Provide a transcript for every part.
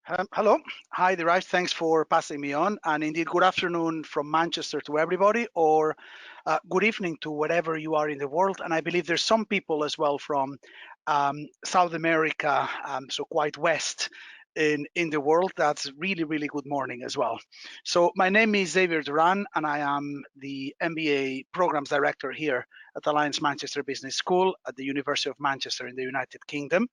Hello. Hi, Dheeraj. Thanks for passing me on. And indeed, good afternoon from Manchester to everybody, or good evening to wherever you are in the world. And I believe there's some people as well from South America, so quite west in the world. That's really, really good morning as well. So my name is Xavier Duran, and I am the MBA Programs Director here at Alliance Manchester Business School at the University of Manchester in the United Kingdom.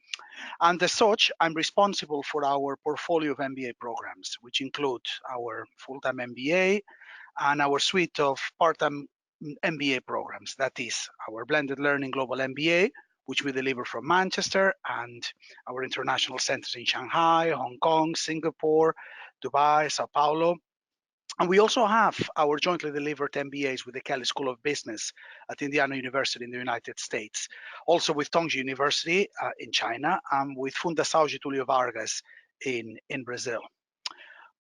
And as such, I'm responsible for our portfolio of MBA programs, which include our full-time MBA and our suite of part-time MBA programs. That is our blended learning global MBA, which we deliver from Manchester, and our international centers in Shanghai, Hong Kong, Singapore, Dubai, Sao Paulo. And we also have our jointly delivered MBAs with the Kelley School of Business at Indiana University in the United States, also with Tongji University in China, and with Fundação Getúlio Vargas in Brazil.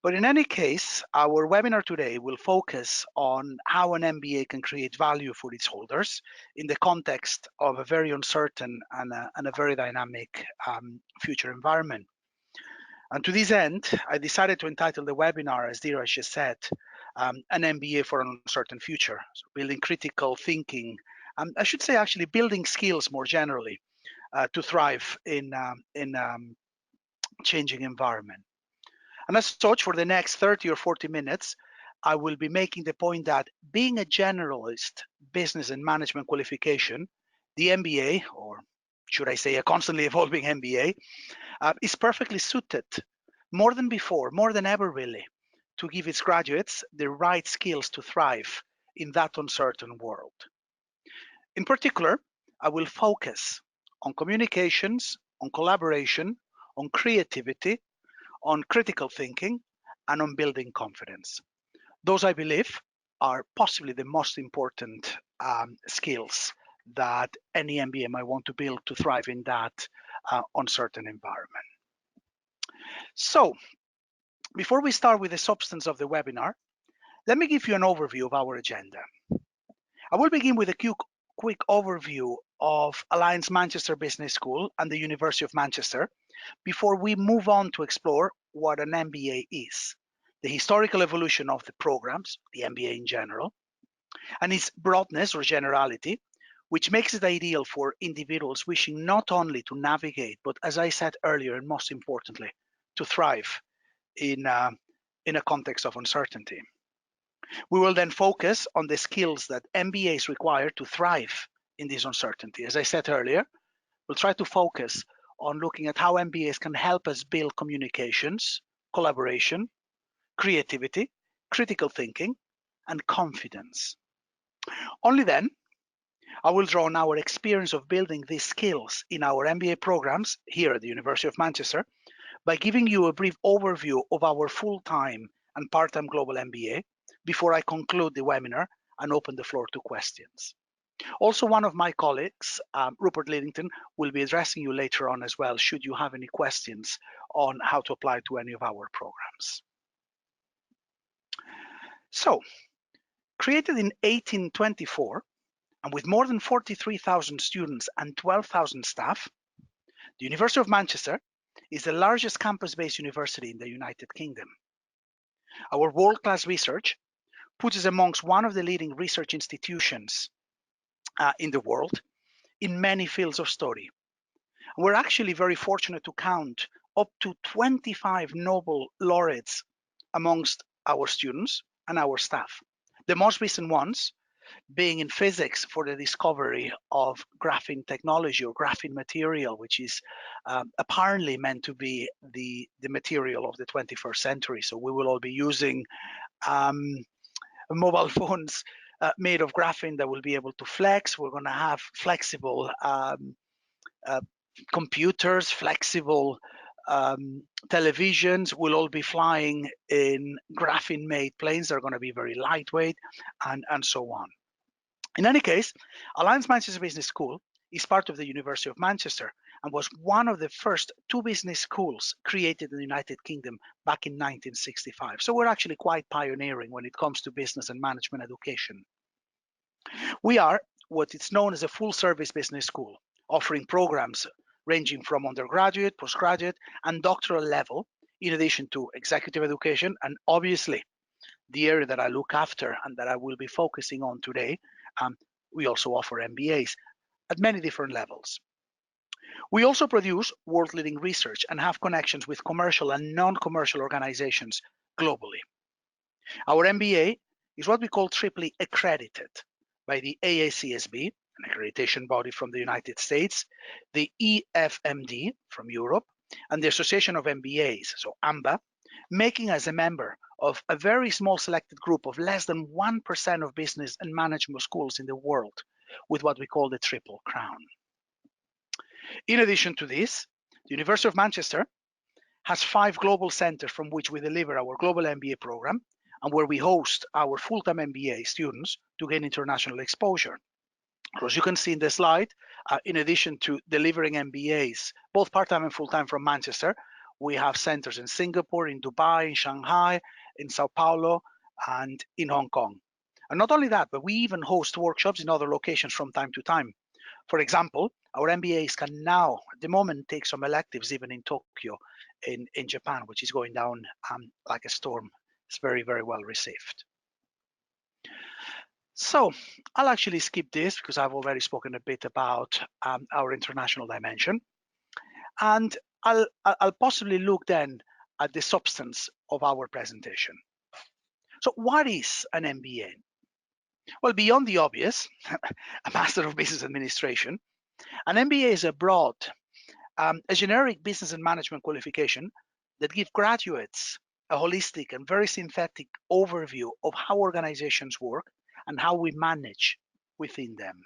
But in any case, our webinar today will focus on how an MBA can create value for its holders in the context of a very uncertain and a very dynamic future environment. And to this end, I decided to entitle the webinar, as Dheeraj just said, an MBA for an uncertain future. So building critical thinking, I should say actually building skills more generally to thrive in changing environment. And as such, for the next 30 or 40 minutes, I will be making the point that being a generalist business and management qualification, the MBA, or should I say a constantly evolving MBA, is perfectly suited, more than before, more than ever really, to give its graduates the right skills to thrive in that uncertain world. In particular, I will focus on communications, on collaboration, on creativity, on critical thinking, and on building confidence. Those, I believe, are possibly the most important skills that any MBA might want to build to thrive in that uncertain environment. So, before we start with the substance of the webinar, let me give you an overview of our agenda. I will begin with a quick overview of Alliance Manchester Business School and the University of Manchester before we move on to explore what an MBA is, the historical evolution of the programs, the MBA in general, and its broadness or generality, which makes it ideal for individuals wishing not only to navigate, but as I said earlier, and most importantly, to thrive in a context of uncertainty. We will then focus on the skills that MBAs require to thrive in this uncertainty. As I said earlier, we'll try to focus on looking at how MBAs can help us build communications, collaboration, creativity, critical thinking, and confidence. Only then, I will draw on our experience of building these skills in our MBA programs here at the University of Manchester by giving you a brief overview of our full-time and part-time global MBA before I conclude the webinar and open the floor to questions. Also, one of my colleagues, Rupert Lidington, will be addressing you later on as well, should you have any questions on how to apply to any of our programs. So, created in 1824, and with more than 43,000 students and 12,000 staff, the University of Manchester is the largest campus-based university in the United Kingdom. Our world-class research puts us amongst one of the leading research institutions in the world in many fields of study. We're actually very fortunate to count up to 25 Nobel laureates amongst our students and our staff. The most recent ones being in physics for the discovery of graphene technology or graphene material, which is apparently meant to be the material of the 21st century. So we will all be using mobile phones made of graphene that will be able to flex. We're going to have flexible computers, flexible televisions. We'll all be flying in graphene-made planes that are going to be very lightweight, and so on. In any case, Alliance Manchester Business School is part of the University of Manchester and was one of the first two business schools created in the United Kingdom back in 1965. So we're actually quite pioneering when it comes to business and management education. We are what is known as a full-service business school, offering programs ranging from undergraduate, postgraduate, and doctoral level in addition to executive education, and obviously the area that I look after and that I will be focusing on today, we also offer MBAs at many different levels. We also produce world-leading research and have connections with commercial and non-commercial organizations globally. Our MBA is what we call triply accredited by the AACSB, an accreditation body from the United States, the EFMD from Europe, and the Association of MBAs, so AMBA, making us a member of a very small selected group of less than 1% of business and management schools in the world with what we call the Triple Crown. In addition to this, the University of Manchester has 5 global centers from which we deliver our global MBA program and where we host our full-time MBA students to gain international exposure. As you can see in the slide, in addition to delivering MBAs, both part-time and full-time from Manchester, we have centers in Singapore, in Dubai, in Shanghai, in Sao Paulo, and in Hong Kong. And not only that, but we even host workshops in other locations from time to time. For example, our MBAs can now, at the moment, take some electives even in Tokyo, in Japan, which is going down like a storm. It's very, very well received. So I'll actually skip this because I've already spoken a bit about our international dimension. And I'll possibly look then at the substance of our presentation. So what is an MBA? Well, beyond the obvious, a Master of Business Administration, an MBA is a broad, a generic business and management qualification that gives graduates a holistic and very synthetic overview of how organizations work and how we manage within them.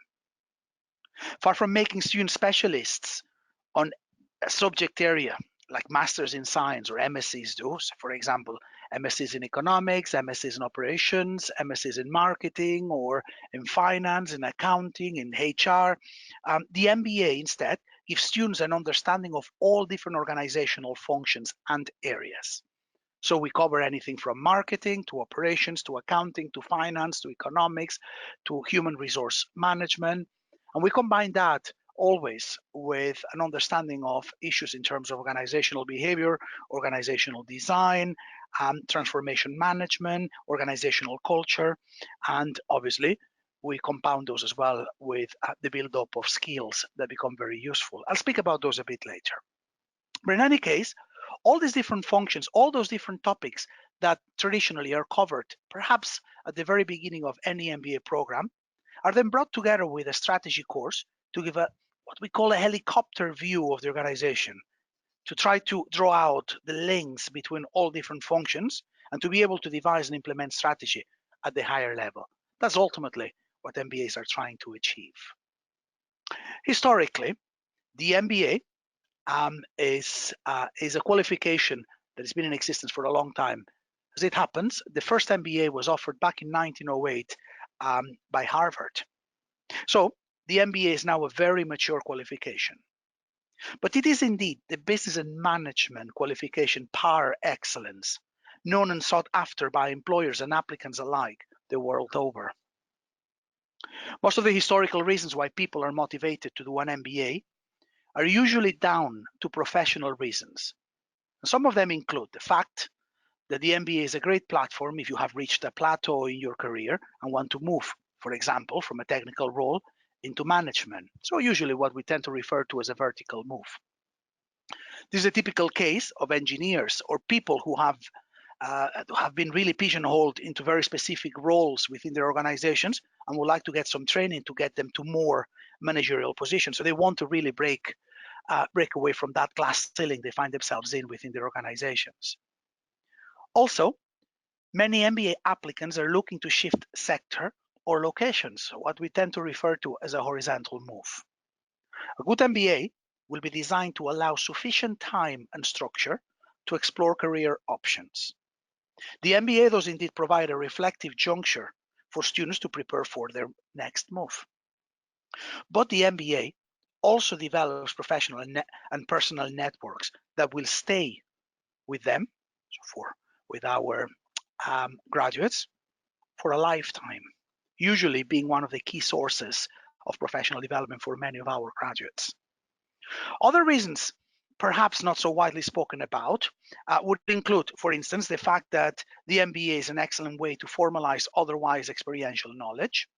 Far from making students specialists on a subject area like Masters in Science or MScs do, so for example, MScs in Economics, MScs in Operations, MScs in Marketing, or in Finance, in Accounting, in HR, the MBA instead gives students an understanding of all different organizational functions and areas. So we cover anything from marketing to operations to accounting to finance to economics to human resource management. And we combine that always with an understanding of issues in terms of organizational behavior, organizational design, transformation management, organizational culture, and obviously we compound those as well with the build-up of skills that become very useful. I'll speak about those a bit later. But in any case, all these different functions, all those different topics that traditionally are covered, perhaps at the very beginning of any MBA program, are then brought together with a strategy course to give what we call a helicopter view of the organization, to try to draw out the links between all different functions and to be able to devise and implement strategy at the higher level. That's ultimately what MBAs are trying to achieve. Historically, the MBA is a qualification that has been in existence for a long time. As it happens, the first MBA was offered back in 1908 by Harvard. So the MBA is now a very mature qualification. But it is indeed the business and management qualification par excellence, known and sought after by employers and applicants alike the world over. Most of the historical reasons why people are motivated to do an MBA are usually down to professional reasons. Some of them include the fact that the MBA is a great platform if you have reached a plateau in your career and want to move, for example, from a technical role into management. So usually what we tend to refer to as a vertical move. This is a typical case of engineers or people who have been really pigeonholed into very specific roles within their organizations and would like to get some training to get them to more managerial positions. So they want to really break away from that glass ceiling they find themselves in within their organizations. Also, many MBA applicants are looking to shift sector or locations, what we tend to refer to as a horizontal move. A good MBA will be designed to allow sufficient time and structure to explore career options. The MBA does indeed provide a reflective juncture for students to prepare for their next move. But the MBA also develops professional and personal networks that will stay with them, with our graduates, for a lifetime, usually being one of the key sources of professional development for many of our graduates. Other reasons perhaps not so widely spoken about, would include, for instance, the fact that the MBA is an excellent way to formalize otherwise experiential knowledge.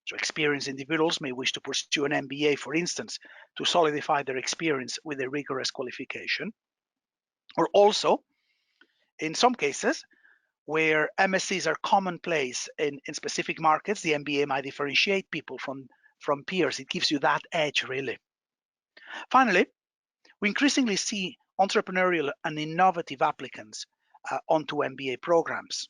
So experienced individuals may wish to pursue an MBA, for instance, to solidify their experience with a rigorous qualification. Or also, in some cases, where MSCs are commonplace in specific markets, the MBA might differentiate people from peers. It gives you that edge, really. Finally, we increasingly see entrepreneurial and innovative applicants onto MBA programs.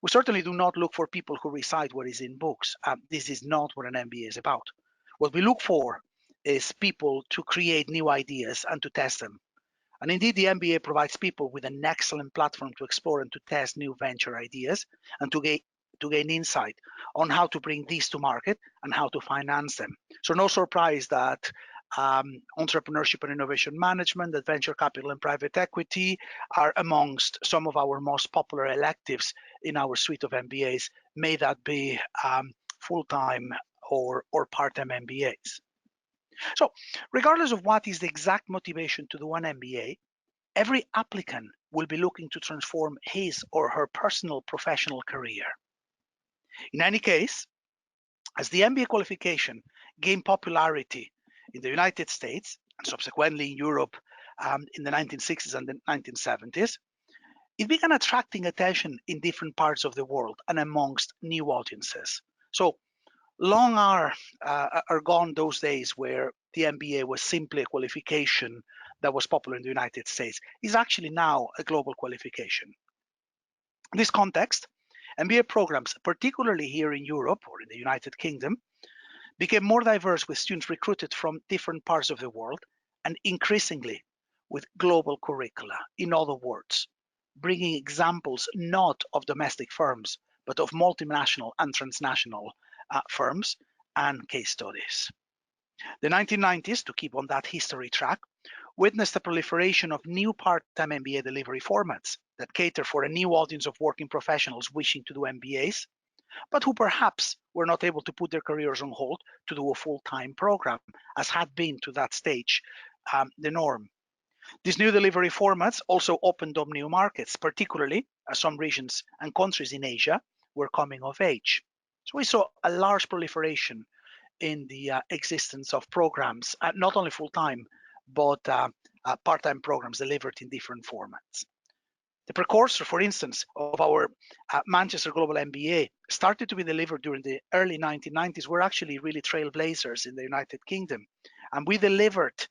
We certainly do not look for people who recite what is in books. This is not what an MBA is about. What we look for is people to create new ideas and to test them. And indeed, the MBA provides people with an excellent platform to explore and to test new venture ideas and to gain insight on how to bring these to market and how to finance them. So no surprise that entrepreneurship and innovation management, that venture capital and private equity are amongst some of our most popular electives in our suite of MBAs, may that be full-time or part-time MBAs. So regardless of what is the exact motivation to do an MBA, every applicant will be looking to transform his or her personal professional career. In any case, as the MBA qualification gained popularity in the United States and subsequently in Europe in the 1960s and the 1970s, it began attracting attention in different parts of the world and amongst new audiences. So long are gone those days where the MBA was simply a qualification that was popular in the United States. It's actually now a global qualification. In this context, MBA programs, particularly here in Europe or in the United Kingdom, became more diverse with students recruited from different parts of the world and increasingly with global curricula. In other words, bringing examples not of domestic firms, but of multinational and transnational firms and case studies. The 1990s, to keep on that history track, witnessed the proliferation of new part-time MBA delivery formats that cater for a new audience of working professionals wishing to do MBAs, but who perhaps were not able to put their careers on hold to do a full-time program, as had been to that stage the norm. These new delivery formats also opened up new markets, particularly as some regions and countries in Asia were coming of age. So we saw a large proliferation in the existence of programs, not only full-time, but part-time programs delivered in different formats. The precursor, for instance, of our Manchester Global MBA started to be delivered during the early 1990s. We're actually really trailblazers in the United Kingdom. And we delivered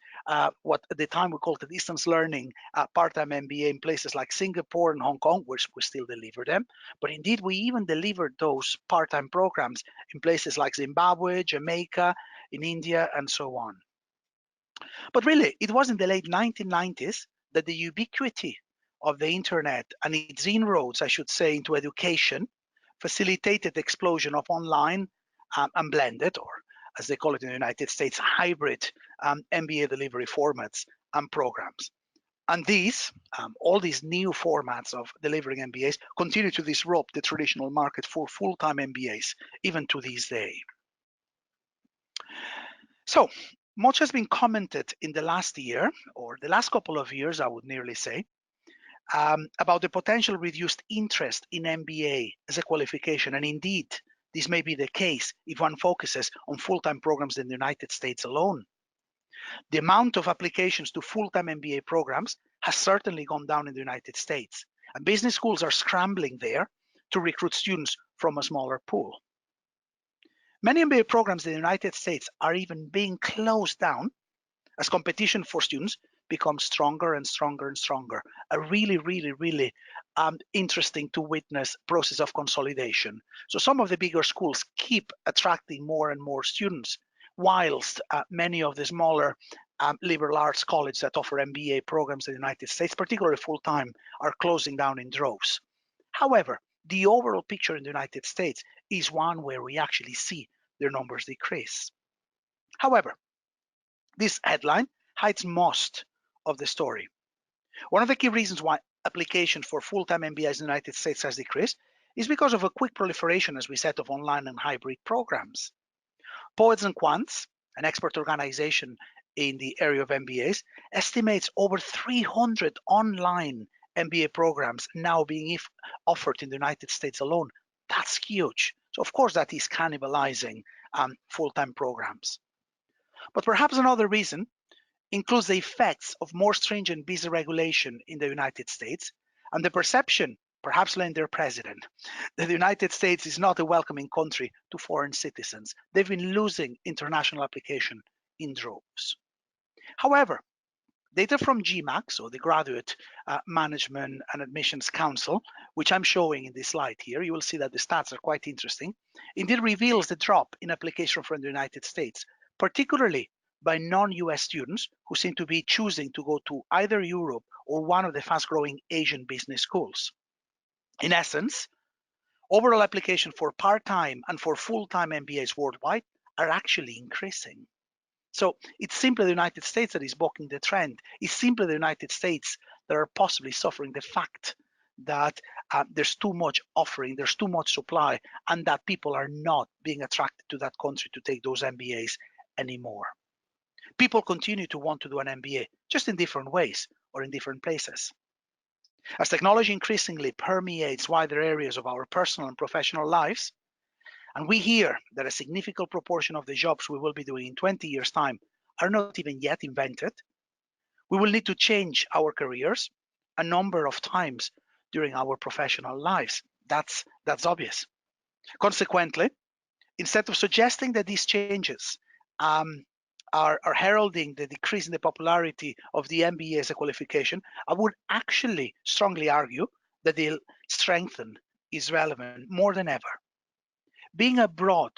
what at the time we called the distance learning part-time MBA in places like Singapore and Hong Kong, which we still deliver them. But indeed, we even delivered those part-time programs in places like Zimbabwe, Jamaica, in India, and so on. But really, it was in the late 1990s that the ubiquity of the internet and its inroads, I should say, into education facilitated the explosion of online and blended, or as they call it in the United States, hybrid MBA delivery formats and programs. And all these new formats of delivering MBAs continue to disrupt the traditional market for full-time MBAs, even to this day. So much has been commented in the last year, or the last couple of years, I would nearly say, about the potential reduced interest in MBA as a qualification. And indeed, this may be the case if one focuses on full-time programs in the United States alone. The amount of applications to full-time MBA programs has certainly gone down in the United States, and business schools are scrambling there to recruit students from a smaller pool. Many MBA programs in the United States are even being closed down as competition for students becomes stronger and stronger and stronger. A really, really, really interesting to witness process of consolidation. So some of the bigger schools keep attracting more and more students, whilst many of the smaller liberal arts colleges that offer MBA programs in the United States, particularly full-time, are closing down in droves. However, the overall picture in the United States is one where we actually see their numbers decrease. However, this headline hides most of the story. One of the key reasons why application for full-time MBAs in the United States has decreased is because of a quick proliferation, as we said, of online and hybrid programs. Poets and Quants, an expert organization in the area of MBAs, estimates over 300 online MBA programs now being offered in the United States alone. That's huge. So of course that is cannibalizing full-time programs. But perhaps another reason includes the effects of more stringent visa regulation in the United States and the perception, perhaps led their president, that the United States is not a welcoming country to foreign citizens. They've been losing international application in droves. However, data from GMAC, so the Graduate Management and Admissions Council, which I'm showing in this slide here, you will see that the stats are quite interesting, indeed reveals the drop in application from the United States, particularly by non-US students who seem to be choosing to go to either Europe or one of the fast-growing Asian business schools. In essence, overall application for part-time and for full-time MBAs worldwide are actually increasing. So it's simply the United States that is bucking the trend. It's simply the United States that are possibly suffering the fact that there's too much offering, there's too much supply, and that people are not being attracted to that country to take those MBAs anymore. People continue to want to do an MBA, just in different ways or in different places. As technology increasingly permeates wider areas of our personal and professional lives, and we hear that a significant proportion of the jobs we will be doing in 20 years' time are not even yet invented, we will need to change our careers a number of times during our professional lives. That's obvious. Consequently, instead of suggesting that these changes are heralding the decrease in the popularity of the MBA as a qualification, I would actually strongly argue that they'll strengthen its relevance more than ever. Being a broad,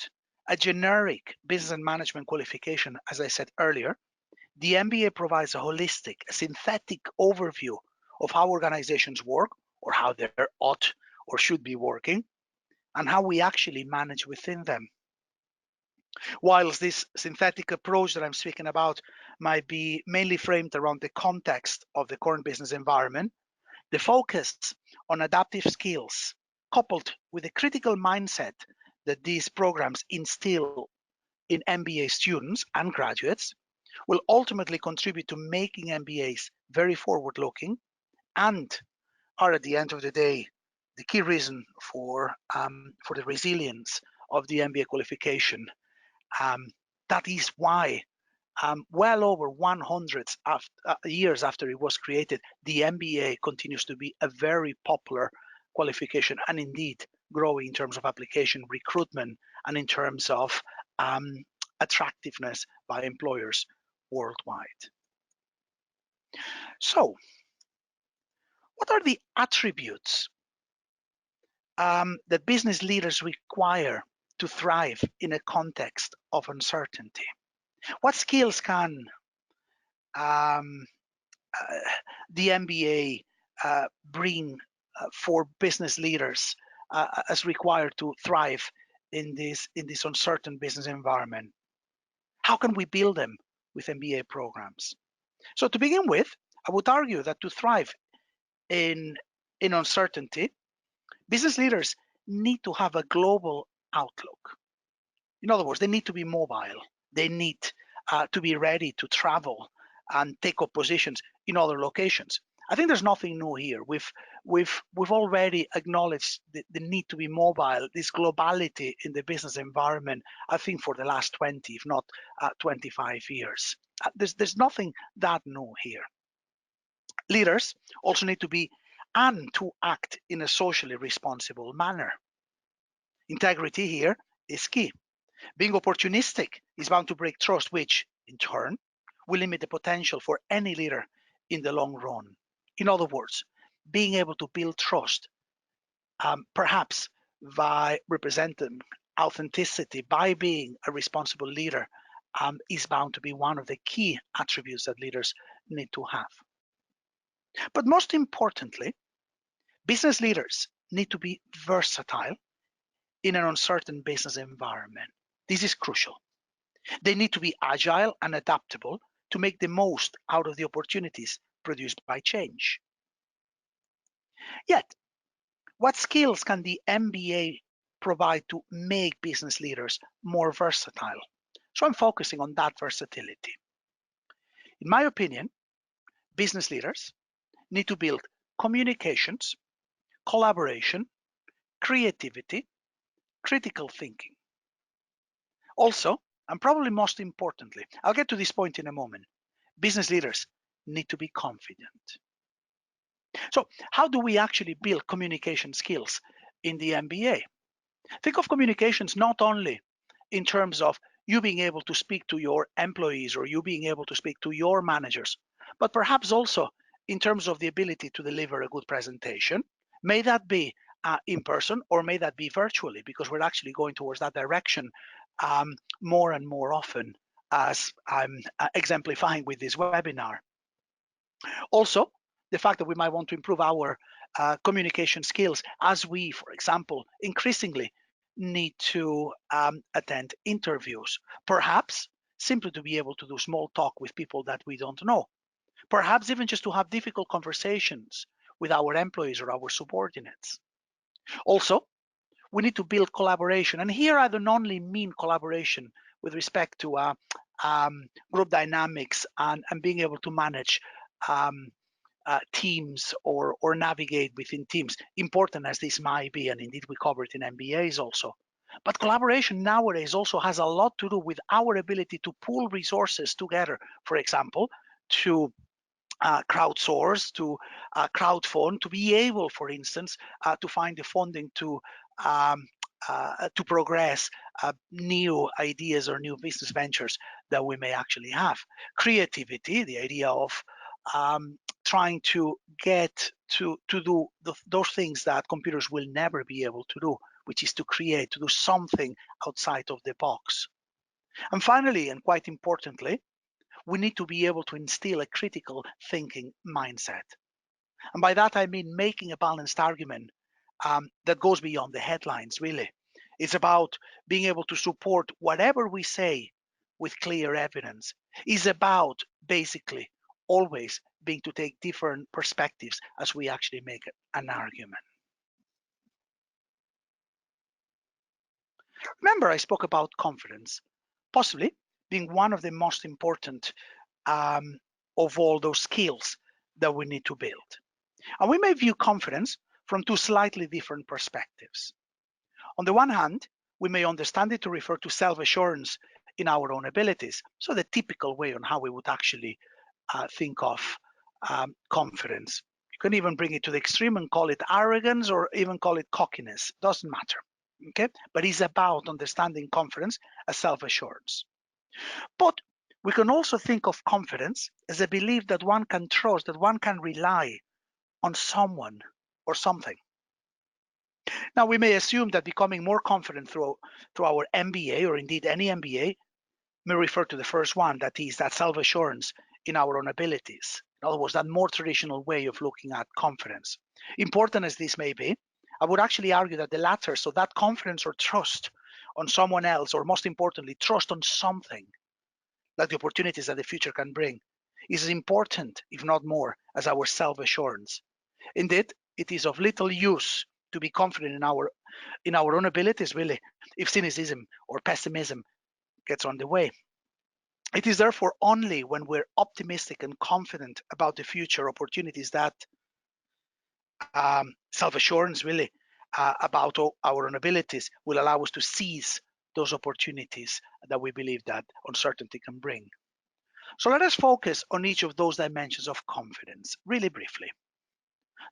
a generic business and management qualification, as I said earlier, the MBA provides a holistic, a synthetic overview of how organizations work or how they ought or should be working and how we actually manage within them. Whilst this synthetic approach that I'm speaking about might be mainly framed around the context of the current business environment, the focus on adaptive skills coupled with the critical mindset that these programs instill in MBA students and graduates will ultimately contribute to making MBAs very forward-looking and are at the end of the day the key reason for the resilience of the MBA qualification. That is why well over 100 years after it was created, the MBA continues to be a very popular qualification and indeed growing in terms of application recruitment and in terms of attractiveness by employers worldwide. So, what are the attributes that business leaders require to thrive in a context of uncertainty? What skills can the MBA bring for business leaders as required to thrive in this uncertain business environment? How can we build them with MBA programs? So to begin with, I would argue that to thrive in uncertainty, business leaders need to have a global outlook. In other words, they need to be mobile. They need to be ready to travel and take up positions in other locations. I think there's nothing new here. We've already acknowledged the need to be mobile, this globality in the business environment, I think for the last 20, if not 25 years. There's nothing that new here. Leaders also need to be and to act in a socially responsible manner. Integrity here is key. Being opportunistic is bound to break trust, which in turn will limit the potential for any leader in the long run. In other words, being able to build trust, perhaps by representing authenticity, by being a responsible leader, is bound to be one of the key attributes that leaders need to have. But most importantly, business leaders need to be versatile in an uncertain business environment. This is crucial. They need to be agile and adaptable to make the most out of the opportunities produced by change. Yet, what skills can the MBA provide to make business leaders more versatile? So I'm focusing on that versatility. In my opinion, business leaders need to build communications, collaboration, creativity, critical thinking. Also, and probably most importantly, I'll get to this point in a moment, business leaders need to be confident. So, how do we actually build communication skills in the MBA? Think of communications not only in terms of you being able to speak to your employees or you being able to speak to your managers, but perhaps also in terms of the ability to deliver a good presentation. May that be in person or may that be virtually, because we're actually going towards that direction more and more often, as I'm exemplifying with this webinar. Also, the fact that we might want to improve our communication skills as we, for example, increasingly need to attend interviews, perhaps simply to be able to do small talk with people that we don't know, perhaps even just to have difficult conversations with our employees or our subordinates. Also, we need to build collaboration. And here I don't only mean collaboration with respect to group dynamics and being able to manage teams or navigate within teams, important as this might be, and indeed we cover it in MBAs also. But collaboration nowadays also has a lot to do with our ability to pool resources together, for example, to crowdsource, to crowdfund, to be able, for instance, to find the funding to progress new ideas or new business ventures that we may actually have. Creativity, the idea of trying to get to do those things that computers will never be able to do, which is to create, to do something outside of the box. And finally, and quite importantly, we need to be able to instill a critical thinking mindset. And by that, I mean making a balanced argument that goes beyond the headlines, really. It's about being able to support whatever we say with clear evidence. It's about basically always being to take different perspectives as we actually make an argument. Remember, I spoke about confidence, possibly being one of the most important of all those skills that we need to build. And we may view confidence from two slightly different perspectives. On the one hand, we may understand it to refer to self-assurance in our own abilities, so the typical way on how we would actually think of confidence. You can even bring it to the extreme and call it arrogance or even call it cockiness, doesn't matter, okay? But it's about understanding confidence as self-assurance. But we can also think of confidence as a belief that one can trust, that one can rely on someone or something. Now, we may assume that becoming more confident through our MBA, or indeed any MBA, may refer to the first one, that is, that self-assurance in our own abilities. In other words, that more traditional way of looking at confidence. Important as this may be, I would actually argue that the latter, so that confidence or trust on someone else, or most importantly, trust on something, like the opportunities that the future can bring, is as important, if not more, as our self-assurance. Indeed, it is of little use to be confident in our own abilities, really, if cynicism or pessimism gets on the way. It is therefore only when we're optimistic and confident about the future opportunities that self-assurance, really, about our own abilities will allow us to seize those opportunities that we believe that uncertainty can bring. So let us focus on each of those dimensions of confidence really briefly.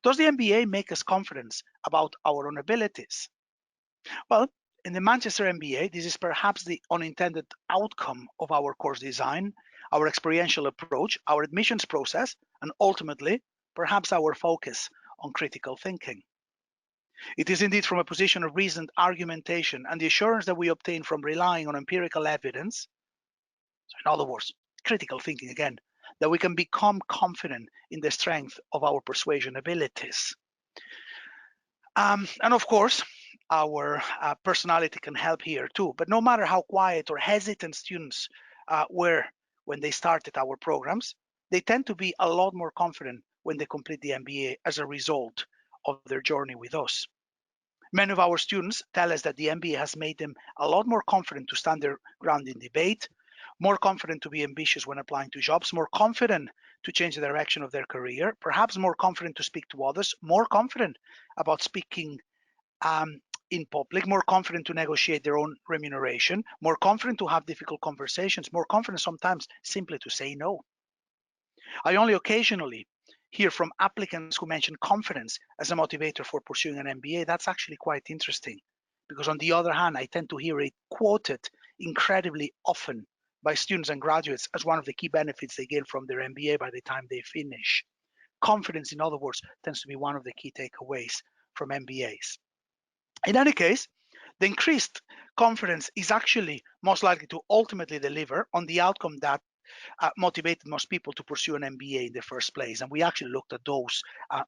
Does the MBA make us confident about our own abilities? Well, in the Manchester MBA, this is perhaps the unintended outcome of our course design, our experiential approach, our admissions process, and ultimately, perhaps our focus on critical thinking. It is indeed from a position of reasoned argumentation and the assurance that we obtain from relying on empirical evidence, so in other words, critical thinking again, that we can become confident in the strength of our persuasion abilities. And of course, our personality can help here too. But no matter how quiet or hesitant students were when they started our programs, they tend to be a lot more confident when they complete the MBA as a result of their journey with us. Many of our students tell us that the MBA has made them a lot more confident to stand their ground in debate, more confident to be ambitious when applying to jobs, more confident to change the direction of their career, perhaps more confident to speak to others, more confident about speaking in public, more confident to negotiate their own remuneration, more confident to have difficult conversations, more confident sometimes simply to say no. I only occasionally hear from applicants who mention confidence as a motivator for pursuing an MBA. That's actually quite interesting because, on the other hand, I tend to hear it quoted incredibly often by students and graduates as one of the key benefits they gain from their MBA by the time they finish. Confidence, in other words, tends to be one of the key takeaways from MBAs. In any case, the increased confidence is actually most likely to ultimately deliver on the outcome that motivated most people to pursue an MBA in the first place. And we actually looked at those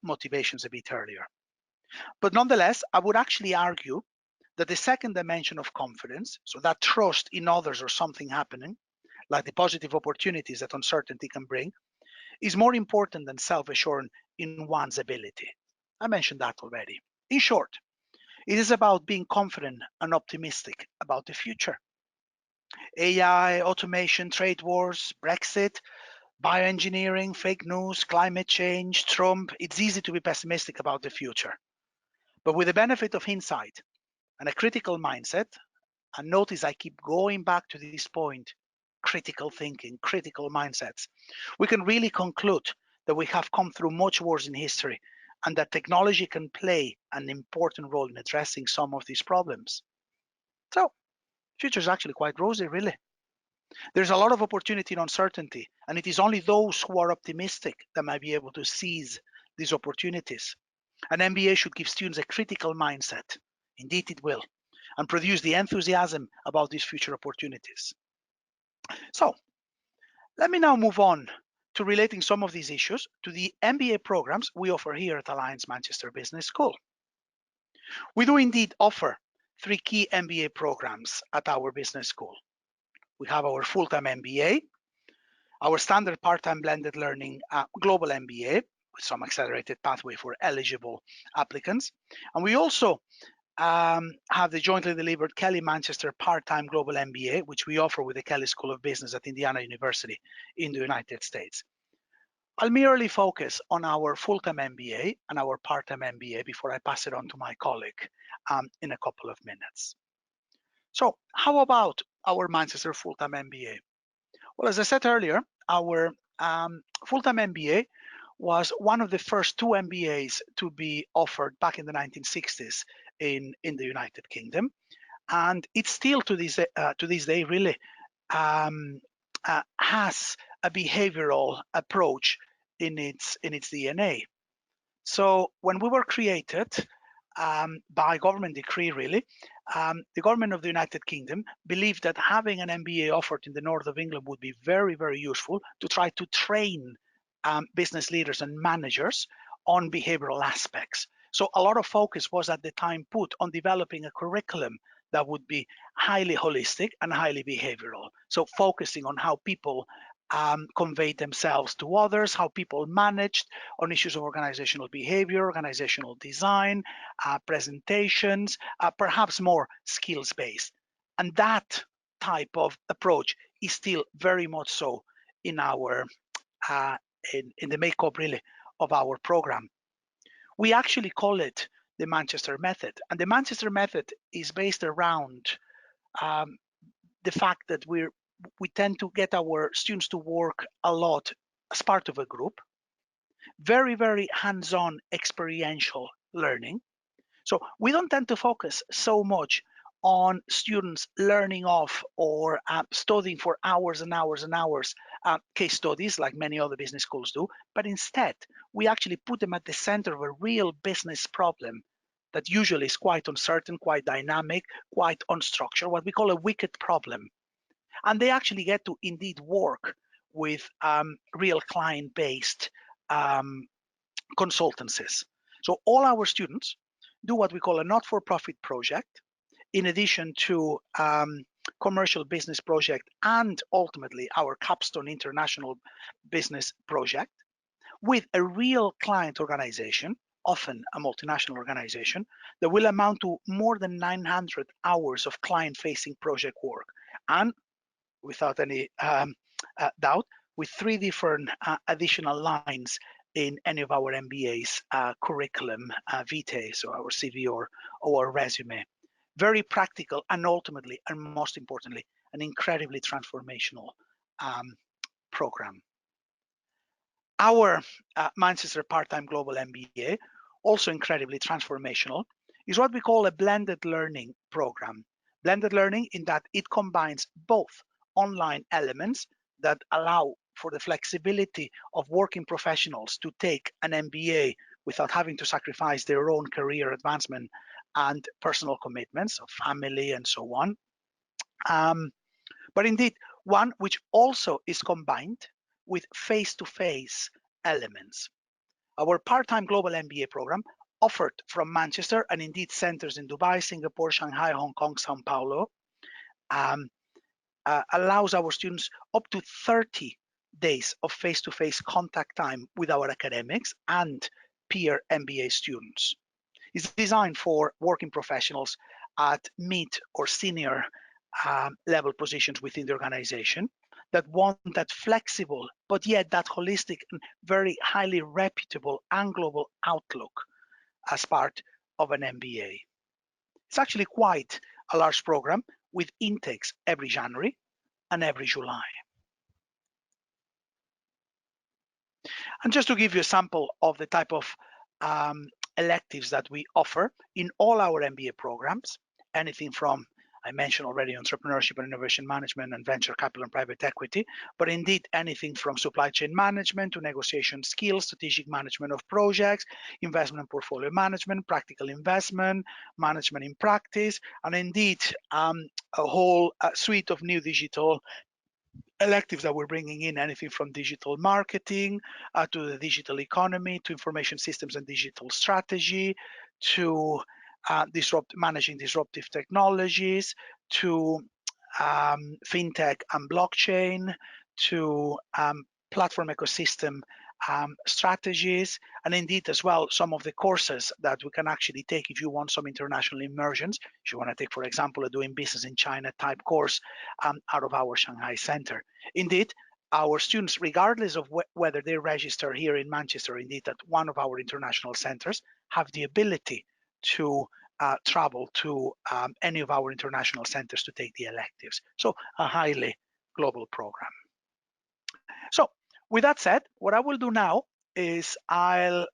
motivations a bit earlier. But nonetheless, I would actually argue that the second dimension of confidence, so that trust in others or something happening, like the positive opportunities that uncertainty can bring, is more important than self-assurance in one's ability. I mentioned that already. In short, it is about being confident and optimistic about the future. AI, automation, trade wars, Brexit, bioengineering, fake news, climate change, Trump. It's easy to be pessimistic about the future. But with the benefit of hindsight and a critical mindset, and notice I keep going back to this point, critical thinking, critical mindsets, we can really conclude that we have come through much worse in history and that technology can play an important role in addressing some of these problems. So, the future is actually quite rosy, really. There's a lot of opportunity and uncertainty, and it is only those who are optimistic that might be able to seize these opportunities. An MBA should give students a critical mindset. Indeed, it will, and produce the enthusiasm about these future opportunities. So, let me now move on to relating some of these issues to the MBA programs we offer here at Alliance Manchester Business School. We do indeed offer 3 key MBA programs at our business school. We have our full-time MBA, our standard part-time blended learning global MBA with some accelerated pathway for eligible applicants. And we also have the jointly delivered Kelly Manchester part-time global MBA, which we offer with the Kelly School of Business at Indiana University in the United States. I'll merely focus on our full-time MBA and our part-time MBA before I pass it on to my colleague in a couple of minutes. So how about our Manchester full-time MBA? Well, as I said earlier, our full-time MBA was one of the first 2 MBAs to be offered back in the 1960s in the United Kingdom, and it still to this day really has a behavioral approach in its DNA. So when we were created by government decree, really, the government of the United Kingdom believed that having an MBA offered in the north of England would be very, very useful to try to train business leaders and managers on behavioral aspects. So a lot of focus was at the time put on developing a curriculum that would be highly holistic and highly behavioral. So focusing on how people conveyed themselves to others, how people managed on issues of organizational behavior, organizational design, presentations, perhaps more skills-based. And that type of approach is still very much so in our in the makeup really of our program. We actually call it the Manchester method, and the Manchester method is based around the fact that we tend to get our students to work a lot as part of a group, very, very hands-on experiential learning. So we don't tend to focus so much on students learning off or studying for hours and hours and hours case studies like many other business schools do, but instead we actually put them at the center of a real business problem that usually is quite uncertain, quite dynamic, quite unstructured, what we call a wicked problem. And they actually get to indeed work with real client-based consultancies. So all our students do what we call a not-for-profit project, in addition to commercial business project and ultimately our capstone international business project, with a real client organization, often a multinational organization, that will amount to more than 900 hours of client-facing project work. And without any doubt, with 3 different additional lines in any of our MBA's curriculum vitae, so our CV or our resume. Very practical, and ultimately, and most importantly, an incredibly transformational program. Our Manchester PartTime Global MBA, also incredibly transformational, is what we call a blended learning program. Blended learning in that it combines both online elements that allow for the flexibility of working professionals to take an MBA without having to sacrifice their own career advancement and personal commitments of family and so on. But indeed, one which also is combined with face-to-face elements. Our part-time global MBA program, offered from Manchester and indeed centers in Dubai, Singapore, Shanghai, Hong Kong, Sao Paulo, allows our students up to 30 days of face-to-face contact time with our academics and peer MBA students. It's designed for working professionals at mid or senior level positions within the organization that want that flexible, but yet that holistic and very highly reputable and global outlook as part of an MBA. It's actually quite a large program with intakes every January and every July. And just to give you a sample of the type of electives that we offer in all our MBA programs, anything from, I mentioned already, entrepreneurship and innovation management and venture capital and private equity, but indeed anything from supply chain management to negotiation skills, strategic management of projects, investment and portfolio management, practical investment, management in practice, and indeed a whole suite of new digital electives that we're bringing in, anything from digital marketing to the digital economy, to information systems and digital strategy, to managing disruptive technologies, to fintech and blockchain, to platform ecosystem strategies, and indeed as well some of the courses that we can actually take if you want some international immersions. If you want to take, for example, a doing business in China type course out of our Shanghai center. Indeed, our students, regardless of whether they register here in Manchester, indeed at one of our international centers, have the ability to travel to any of our international centers to take the electives. So a highly global program. So with that said, what I will do now is I'll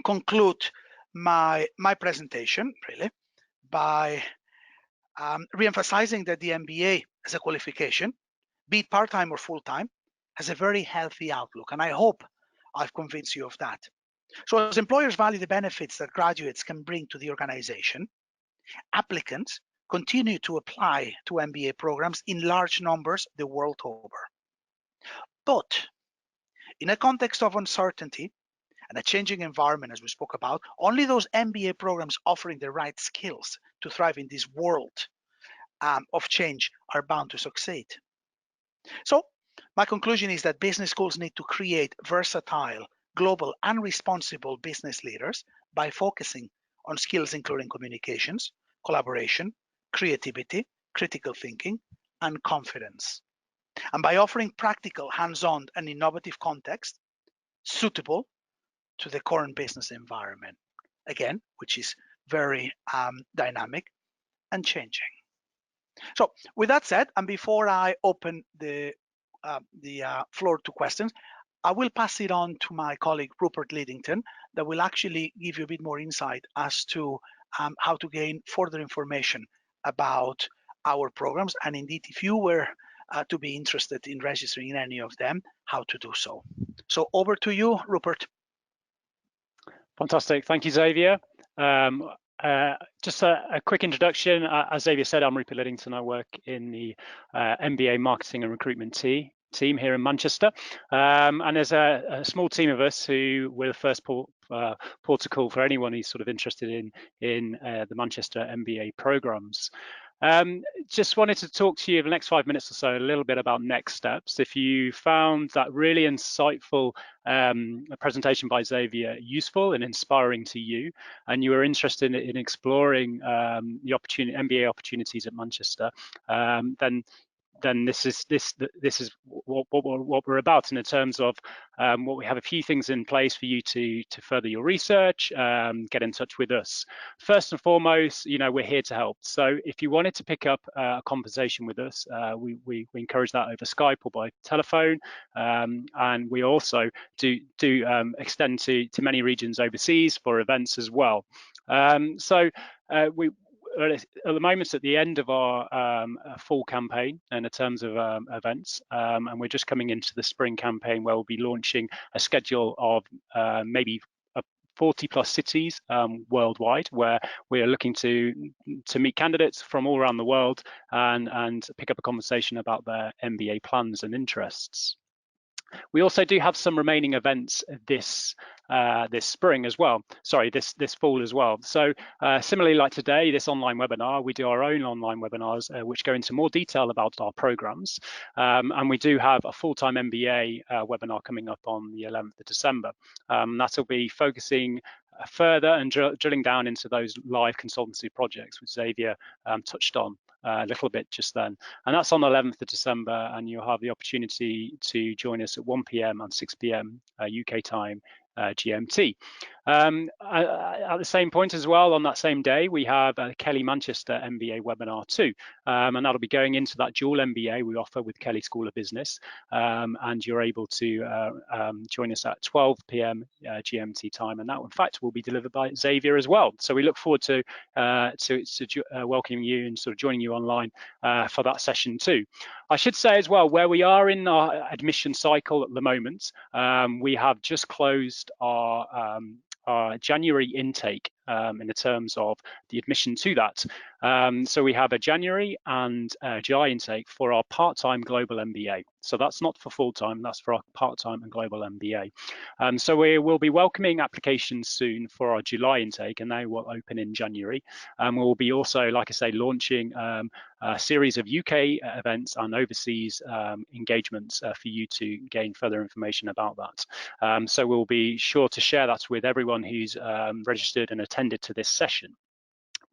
conclude my presentation really by re-emphasizing that the MBA as a qualification, be it part-time or full-time, has a very healthy outlook, and I hope I've convinced you of that. So as employers value the benefits that graduates can bring to the organization, applicants continue to apply to MBA programs in large numbers the world over. But in a context of uncertainty and a changing environment, as we spoke about, only those MBA programs offering the right skills to thrive in this world of change are bound to succeed. So my conclusion is that business schools need to create versatile, global, and responsible business leaders by focusing on skills including communications, collaboration, creativity, critical thinking, and confidence. And by offering practical, hands-on, and innovative context suitable to the current business environment, again, which is very dynamic and changing. So with that said, and before I open the floor to questions, I will pass it on to my colleague, Rupert Lidington, that will actually give you a bit more insight as to how to gain further information about our programs. And indeed, if you were to be interested in registering in any of them, how to do so. So over to you, Rupert. Fantastic. Thank you, Xavier. Just a quick introduction. As Xavier said, I'm Rupert Lidington. I work in the MBA marketing and recruitment team here in Manchester. And there's a small team of us who we're the first port of call for anyone who's sort of interested in the Manchester MBA programs. Just wanted to talk to you in the next 5 minutes or so a little bit about next steps. If you found that really insightful presentation by Xavier useful and inspiring to you, and you are interested in exploring the MBA opportunities at Manchester, then then this is what we're about. And in terms of what we have a few things in place for you to further your research, get in touch with us. First and foremost, we're here to help. So if you wanted to pick up a conversation with us, we encourage that over Skype or by telephone, and we also do extend to many regions overseas for events as well. We at the moment at the end of our fall campaign and in terms of events, and we're just coming into the spring campaign where we'll be launching a schedule of maybe 40 plus cities worldwide, where we are looking to meet candidates from all around the world and pick up a conversation about their MBA plans and interests. We also do have some remaining events this spring as well. Sorry, this fall as well. So similarly, like today, this online webinar, we do our own online webinars which go into more detail about our programs. And we do have a full-time MBA webinar coming up on the 11th of December. That'll be focusing further and drilling down into those live consultancy projects, which Xavier touched on a little bit just then. And that's on the 11th of December, and you'll have the opportunity to join us at 1 p.m. and 6 p.m. UK time, GMT. At the same point as well, on that same day, we have a Kelly Manchester MBA webinar too, and that'll be going into that dual MBA we offer with Kelly School of Business, and you're able to join us at 12 p.m. GMT time, and that in fact will be delivered by Xavier as well. So we look forward to welcoming you and sort of joining you online for that session too. I should say as well, where we are in our admission cycle at the moment, we have just closed our January intake in the terms of the admission to that. So we have a January and July intake for our part-time global MBA. So that's not for full-time, that's for our part-time and global MBA. So we will be welcoming applications soon for our July intake, and they will open in January. We'll be also, like I say, launching a series of UK events and overseas engagements for you to gain further information about that. So we'll be sure to share that with everyone who's registered and attended to this session.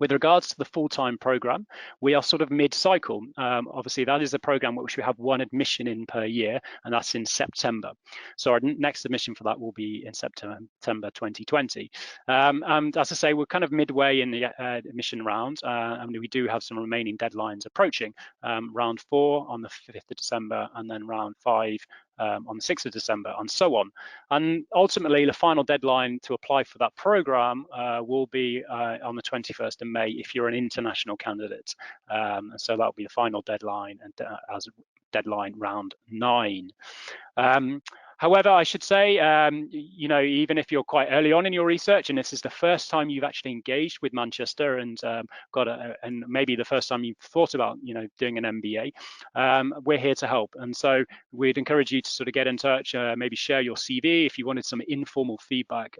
With regards to the full-time program, we are sort of mid-cycle. Obviously, that is a program which we have one admission in per year, and that's in September. So our next admission for that will be in September 2020. And as I say, we're kind of midway in the admission round, and we do have some remaining deadlines approaching. Round 4 on the 5th of December, and then round 5 on the 6th of December, and so on. And ultimately, the final deadline to apply for that program will be on the 21st of May if you're an international candidate. So that will be the final deadline, and as deadline round 9. However, I should say, even if you're quite early on in your research and this is the first time you've actually engaged with Manchester and and maybe the first time you've thought about, doing an MBA, we're here to help. And so we'd encourage you to sort of get in touch, maybe share your CV if you wanted some informal feedback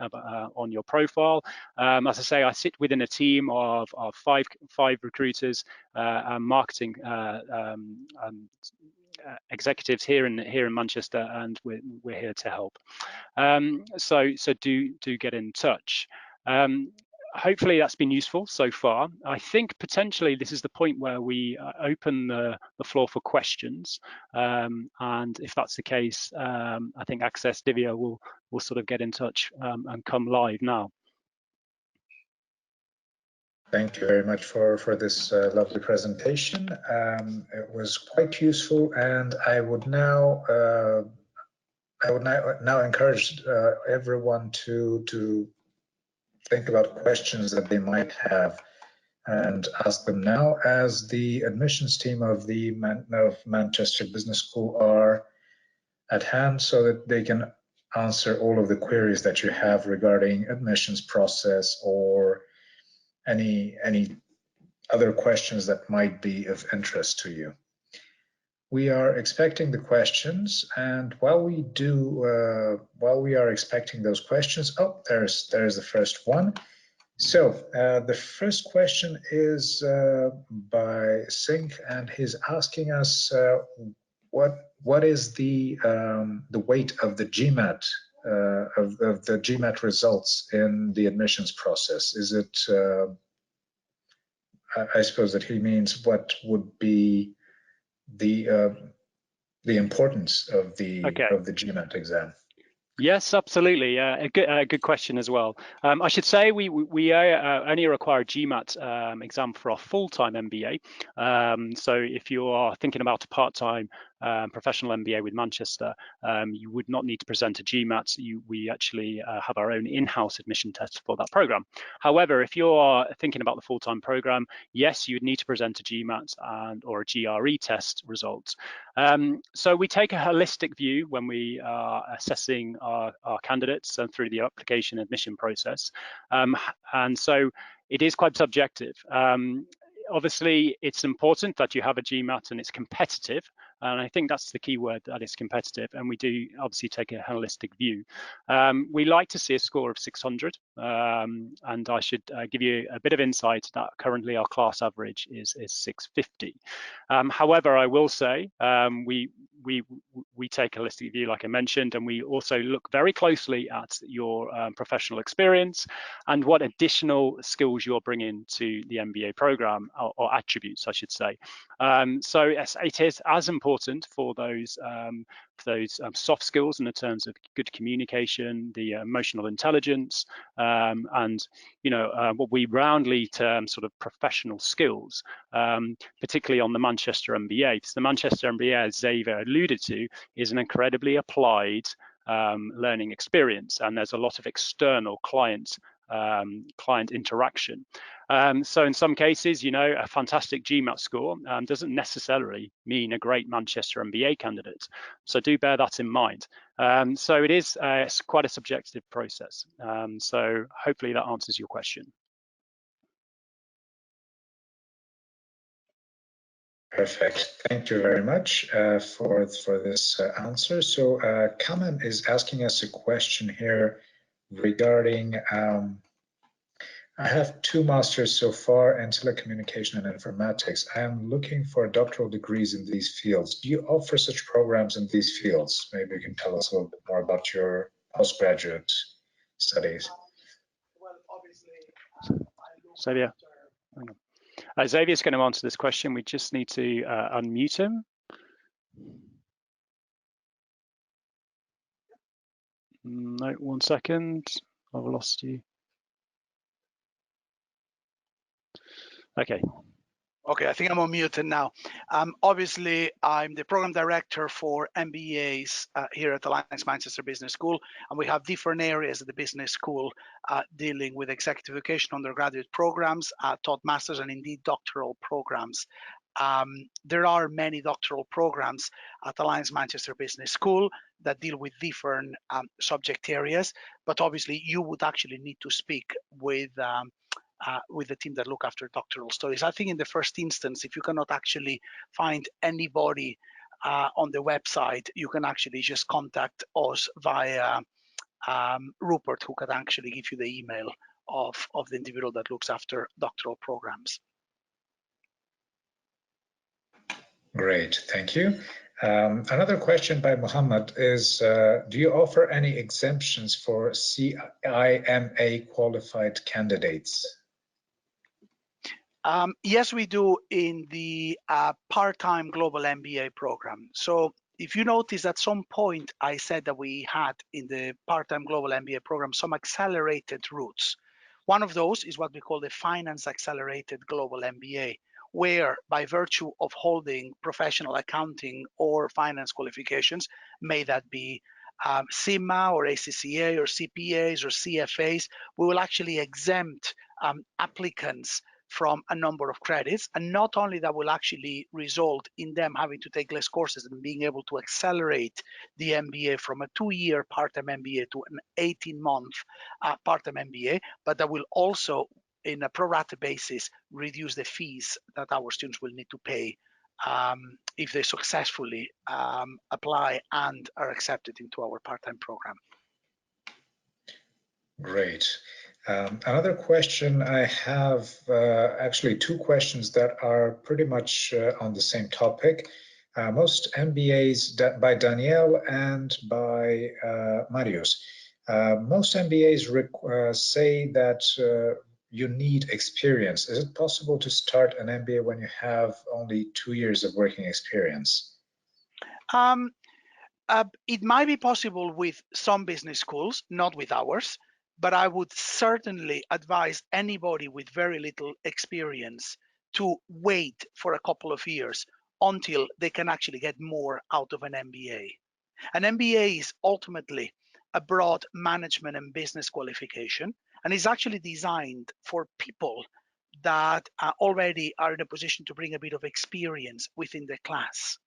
on your profile. As I say, I sit within a team of five recruiters, marketing executives here in Manchester, and we're here to help. So do get in touch. Hopefully that's been useful so far. I think potentially this is the point where we open the floor for questions, and if that's the case, I think Access Divya will sort of get in touch and come live now. Thank you very much for this lovely presentation. It was quite useful, and I would now encourage everyone to think about questions that they might have and ask them now, as the admissions team of the Manchester Business School are at hand, so that they can answer all of the queries that you have regarding admissions process or any other questions that might be of interest to you. We are expecting the questions, and while we are expecting those questions, oh, there's the first one. So the first question is by Singh, and he's asking us what is the weight of the GMAT of the GMAT results in the admissions process? Is it I suppose that he means what would be importance of the Okay. GMAT exam? Yes, absolutely. A good question as well. I should say we only require a GMAT exam for our full-time MBA. So if you are thinking about a part-time professional MBA with Manchester, you would not need to present a GMAT. We actually have our own in-house admission test for that program. However, if you are thinking about the full-time program, yes, you would need to present a GMAT or a GRE test result. So we take a holistic view when we are assessing our candidates and through the application admission process. And so it is quite subjective. Obviously, it's important that you have a GMAT and it's competitive. And I think that's the key word, that it's competitive. And we do obviously take a holistic view. We like to see a score of 600. And I should give you a bit of insight that currently our class average is 650. However, I will say we take a holistic view, like I mentioned, and we also look very closely at your professional experience and what additional skills you're bringing to the MBA program, or attributes, I should say. So yes, it is as important for those soft skills in the terms of good communication, the emotional intelligence, and what we roundly term sort of professional skills, particularly on the Manchester MBA. Because the Manchester MBA, as Xavier alluded to, is an incredibly applied learning experience, and there's a lot of external client interaction. So in some cases, a fantastic GMAT score doesn't necessarily mean a great Manchester MBA candidate. So do bear that in mind. So it is it's quite a subjective process. So hopefully that answers your question. Perfect. Thank you very much for this answer. So Kamen is asking us a question here regarding, I have 2 masters so far in telecommunication and informatics. I am looking for doctoral degrees in these fields. Do you offer such programs in these fields? Maybe you can tell us a little bit more about your postgraduate studies. Well, obviously, Xavier. Xavier's going to answer this question. We just need to unmute him. No, 1 second. I've lost you. Okay. Okay, I think I'm unmuted now. Obviously, I'm the program director for MBAs here at Alliance Manchester Business School, and we have different areas of the business school dealing with executive education undergraduate programs, taught masters, and indeed doctoral programs. There are many doctoral programs at Alliance Manchester Business School that deal with different subject areas, but obviously you would actually need to speak with the team that look after doctoral studies. I think in the first instance, if you cannot actually find anybody on the website, you can actually just contact us via Rupert, who can actually give you the email of the individual that looks after doctoral programs. Great, thank you. Another question by Muhammad is, do you offer any exemptions for CIMA qualified candidates? Yes, we do in the PartTime Global MBA program. So if you notice, at some point I said that we had in the PartTime Global MBA program some accelerated routes. One of those is what we call the Finance Accelerated Global MBA, where by virtue of holding professional accounting or finance qualifications, may that be CIMA or ACCA or CPAs or CFAs, we will actually exempt applicants from a number of credits, and not only that will actually result in them having to take less courses and being able to accelerate the MBA from a 2-year part-time MBA to an 18-month part-time MBA, but that will also, in a pro rata basis, reduce the fees that our students will need to pay if they successfully apply and are accepted into our part-time program. Great. Another question I have, actually 2 questions that are pretty much on the same topic. Most MBAs by Danielle and by Marius. Most MBAs say that you need experience. Is it possible to start an MBA when you have only 2 years of working experience? Um, it might be possible with some business schools, not with ours, but I would certainly advise anybody with very little experience to wait for a couple of years until they can actually get more out of an MBA. An MBA is ultimately a broad management and business qualification, and is actually designed for people that already are in a position to bring a bit of experience within the class.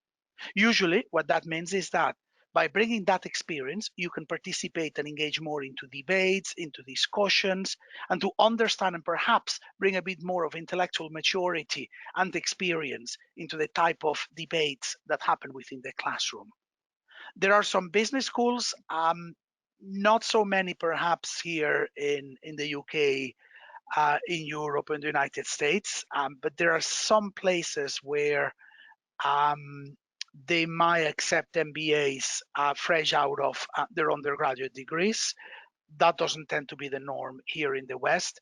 Usually, what that means is that by bringing that experience, you can participate and engage more into debates, into discussions, and to understand and perhaps bring a bit more of intellectual maturity and experience into the type of debates that happen within the classroom. There are some business schools, not so many perhaps here in the UK, in Europe and the United States, but there are some places where they might accept MBAs fresh out of their undergraduate degrees. That doesn't tend to be the norm here in the West.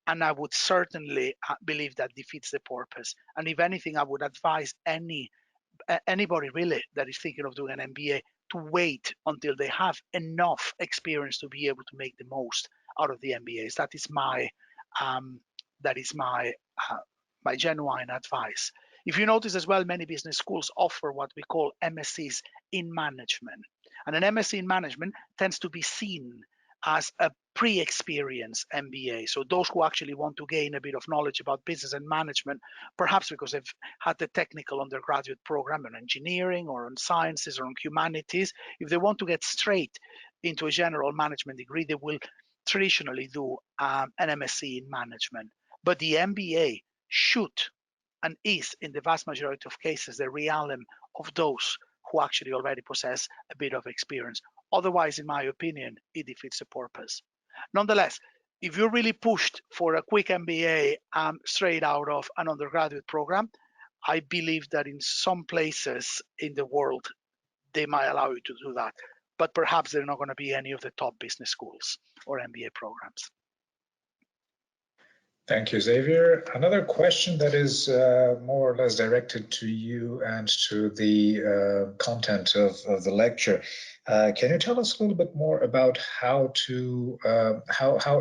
And I would certainly believe that defeats the purpose. And if anything, I would advise anybody really that is thinking of doing an MBA to wait until they have enough experience to be able to make the most out of the MBAs. That is my my genuine advice. If you notice as well, many business schools offer what we call MScs in management. And an MSc in management tends to be seen as a pre-experience MBA. So those who actually want to gain a bit of knowledge about business and management, perhaps because they've had the technical undergraduate program on engineering or on sciences or on humanities, if they want to get straight into a general management degree, they will traditionally do an MSc in management. But the MBA should and is, in the vast majority of cases, the realm of those who actually already possess a bit of experience. Otherwise, in my opinion, it defeats the purpose. Nonetheless, if you're really pushed for a quick MBA straight out of an undergraduate program, I believe that in some places in the world, they might allow you to do that. But perhaps they're not going to be any of the top business schools or MBA programs. Thank you, Xavier. Another question that is more or less directed to you and to the content of the lecture. Can you tell us a little bit more about how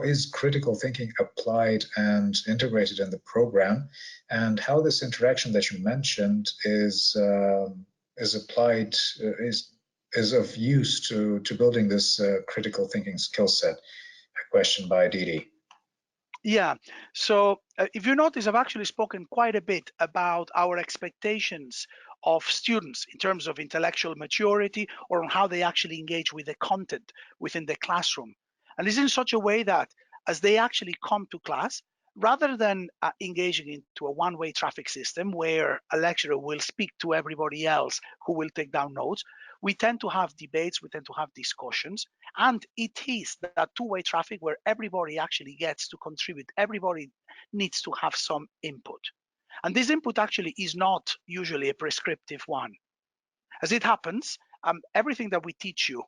is critical thinking applied and integrated in the program, and how this interaction that you mentioned is applied, is of use to building this critical thinking skill set? A question by Didi. Yeah, so if you notice, I've actually spoken quite a bit about our expectations of students in terms of intellectual maturity or on how they actually engage with the content within the classroom. And this is in such a way that as they actually come to class, rather than engaging into a one-way traffic system where a lecturer will speak to everybody else who will take down notes, we tend to have debates, we tend to have discussions, and it is that two-way traffic where everybody actually gets to contribute. Everybody needs to have some input. And this input actually is not usually a prescriptive one. As it happens, everything that we teach you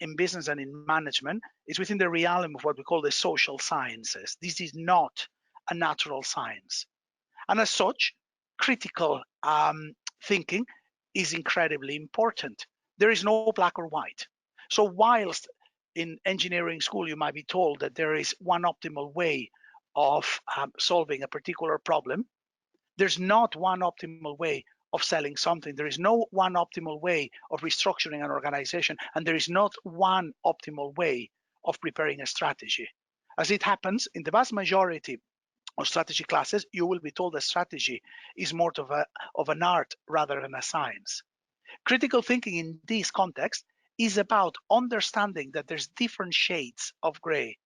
in business and in management is within the realm of what we call the social sciences. This is not a natural science. And as such, critical thinking is incredibly important. There is no black or white. So whilst in engineering school, you might be told that there is one optimal way of solving a particular problem, there's not one optimal way of selling something. There is no one optimal way of restructuring an organization, and there is not one optimal way of preparing a strategy. As it happens, in the vast majority of strategy classes, you will be told that strategy is more of an art rather than a science. Critical thinking in this context is about understanding that there's different shades of gray,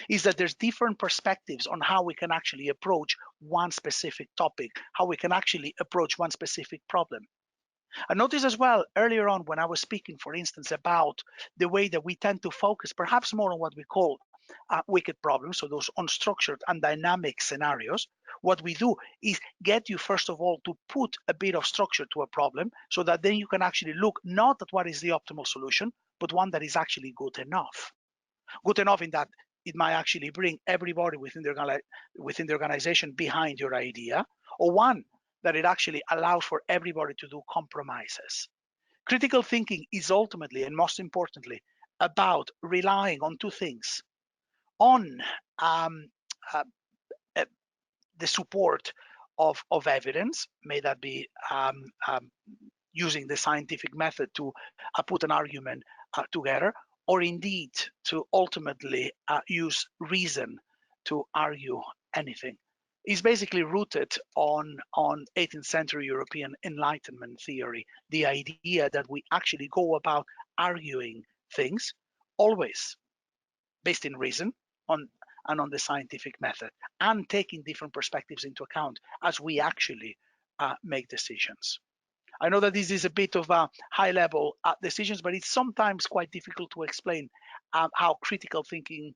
is that there's different perspectives on how we can actually approach one specific topic, how we can actually approach one specific problem. And notice as well, earlier on when I was speaking, for instance, about the way that we tend to focus perhaps more on what we call wicked problems, so those unstructured and dynamic scenarios, what we do is get you, first of all, to put a bit of structure to a problem so that then you can actually look not at what is the optimal solution, but one that is actually good enough. Good enough in that it might actually bring everybody within the organization behind your idea, or one that it actually allows for everybody to do compromises. Critical thinking is ultimately and most importantly about relying on two things: on the support of evidence, may that be using the scientific method to put an argument together, or indeed to ultimately use reason to argue anything. Is basically rooted on 18th century European Enlightenment theory, the idea that we actually go about arguing things always based in reason and on the scientific method, and taking different perspectives into account as we actually make decisions. I know that this is a bit of a high-level decisions, but it's sometimes quite difficult to explain how critical thinking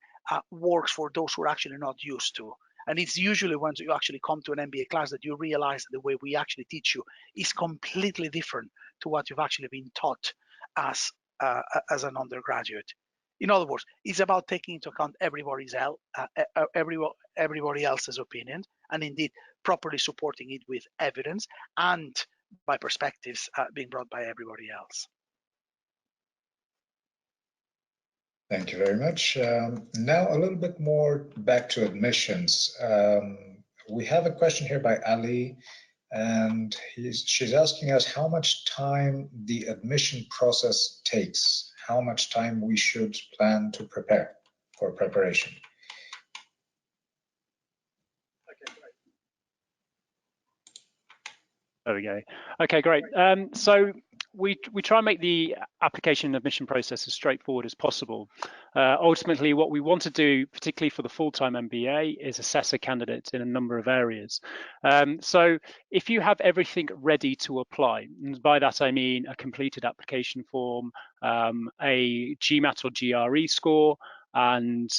works for those who are actually not used to. And it's usually when you actually come to an MBA class that you realize that the way we actually teach you is completely different to what you've actually been taught as an undergraduate. In other words, it's about taking into account everybody else's opinion, and indeed properly supporting it with evidence and by perspectives being brought by everybody else. Thank you very much. Now a little bit more back to admissions. We have a question here by Ali, and she's asking us how much time the admission process takes, how much time we should plan to prepare for preparation. There we go. Okay, great. So we try and make the application and admission process as straightforward as possible. Ultimately, what we want to do, particularly for the full-time MBA, is assess a candidate in a number of areas. So if you have everything ready to apply, and by that I mean a completed application form, a GMAT or GRE score, and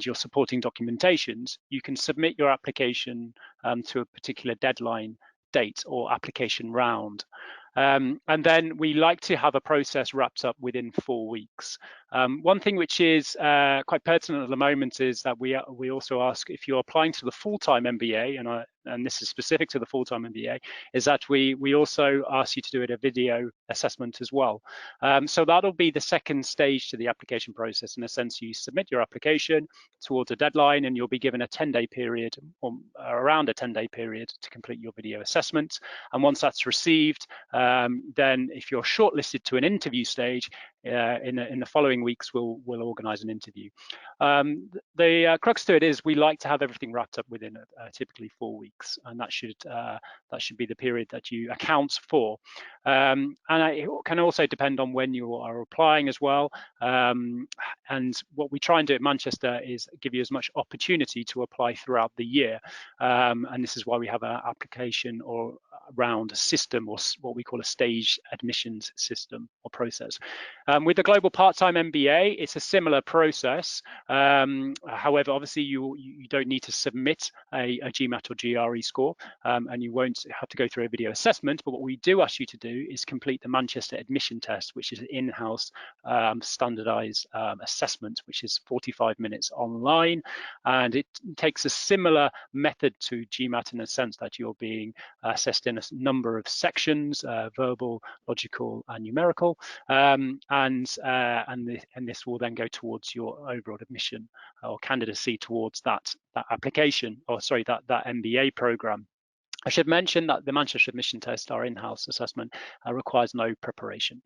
your supporting documentations, you can submit your application to a particular deadline date or application round. And then we like to have a process wrapped up within 4 weeks. One thing which is quite pertinent at the moment is that we also ask, if you're applying to the full-time MBA, and this is specific to the full-time MBA, is that we also ask you to do a video assessment as well. So that'll be the second stage to the application process. In a sense, you submit your application towards a deadline, and you'll be given a 10-day period, or around a 10-day period, to complete your video assessment. And once that's received, then if you're shortlisted to an interview stage, in the following weeks, we'll organise an interview. The crux to it is we like to have everything wrapped up within typically 4 weeks, and that should be the period that you account for. And it can also depend on when you are applying as well. And what we try and do at Manchester is give you as much opportunity to apply throughout the year. And this is why we have an application or round system, or what we call a stage admissions system or process. With the Global PartTime MBA, it's a similar process. However, obviously you don't need to submit a GMAT or GRE score, and you won't have to go through a video assessment. But what we do ask you to do is complete the Manchester admission test, which is an in-house standardized assessment, which is 45 minutes online. And it takes a similar method to GMAT in the sense that you're being assessed in a number of sections, verbal, logical, and numerical. And this will then go towards your overall admission or candidacy towards that application, or sorry, that MBA program. I should mention that the Manchester admission test, our in-house assessment, requires no preparation.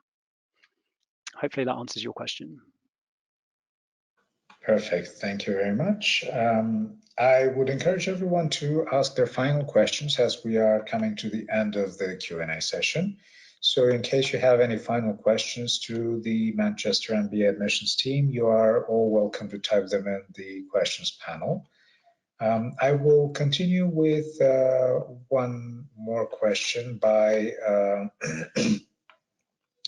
Hopefully that answers your question. Perfect, thank you very much. I would encourage everyone to ask their final questions as we are coming to the end of the Q&A session. So in case you have any final questions to the Manchester MBA admissions team, you are all welcome to type them in the questions panel. I will continue with one more question by,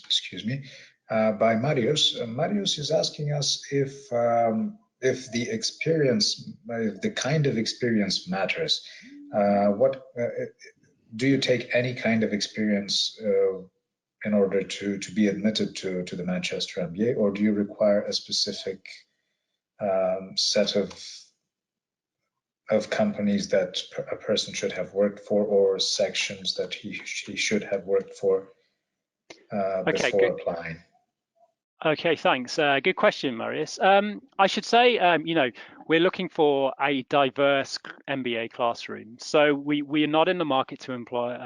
excuse me, by Marius. Marius is asking us if the experience, if the kind of experience matters. Do you take any kind of experience in order to be admitted to the Manchester MBA, or do you require a specific set of companies that a person should have worked for, or sections that he should have worked for before applying? Okay, thanks. Good question, Marius. I should say, we're looking for a diverse MBA classroom. So we are not in the market to employ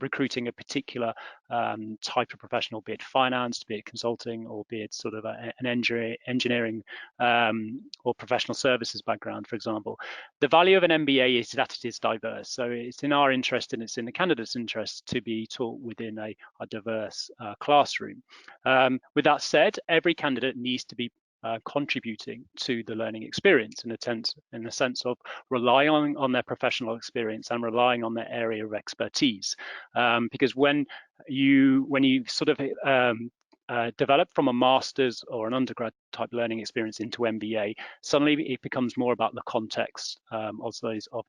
recruiting a particular type of professional, be it finance, be it consulting, or be it sort of an engineering or professional services background, for example. The value of an MBA is that it is diverse. So it's in our interest and it's in the candidate's interest to be taught within a diverse classroom. With that said, every candidate needs to be contributing to the learning experience in the sense of relying on their professional experience and relying on their area of expertise. Because when you sort of develop from a master's or an undergrad type learning experience into MBA, suddenly it becomes more about the context of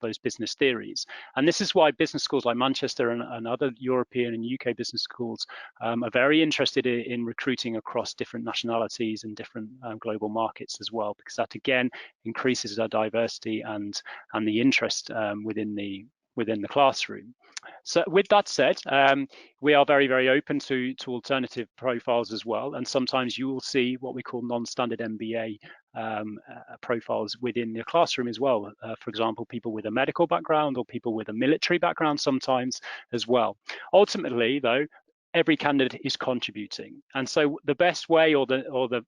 those business theories. And this is why business schools like Manchester and other European and UK business schools are very interested in recruiting across different nationalities and different global markets as well, because that again increases our diversity and the interest within the classroom. So with that said, we are very, very open to alternative profiles as well. And sometimes you will see what we call non-standard MBA profiles within the classroom as well. For example, people with a medical background or people with a military background sometimes as well. Ultimately, though, every candidate is contributing, and so the best way or the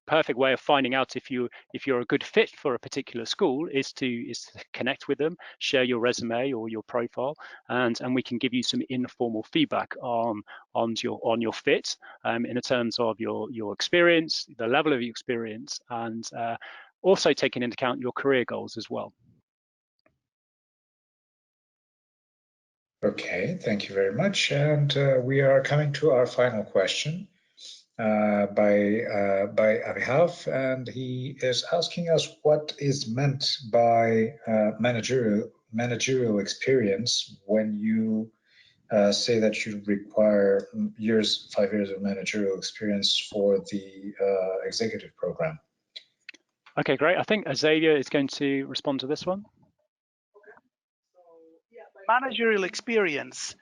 perfect way of finding out if you're a good fit for a particular school is to connect with them, share your resume or your profile, and we can give you some informal feedback on your fit in terms of your experience, the level of your experience, and also taking into account your career goals as well. Okay, thank you very much. And we are coming to our final question by Avihav, and he is asking us what is meant by managerial experience when you say that you require 5 years of managerial experience for the executive program. Okay, great. I think Xavier is going to respond to this one. Managerial experience,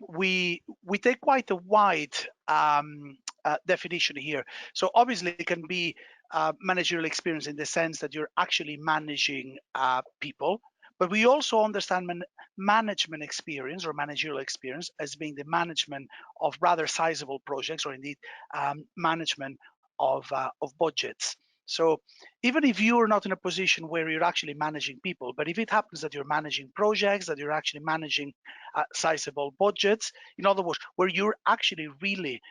we take quite a wide definition here. So obviously it can be managerial experience in the sense that you're actually managing people, but we also understand management experience or managerial experience as being the management of rather sizable projects, or indeed management of budgets. So even if you're not in a position where you're actually managing people, but if it happens that you're managing projects, that you're actually managing sizable budgets, in other words, where you're actually really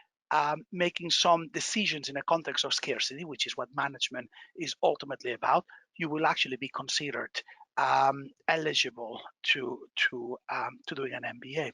making some decisions in a context of scarcity, which is what management is ultimately about, you will actually be considered eligible to doing an MBA.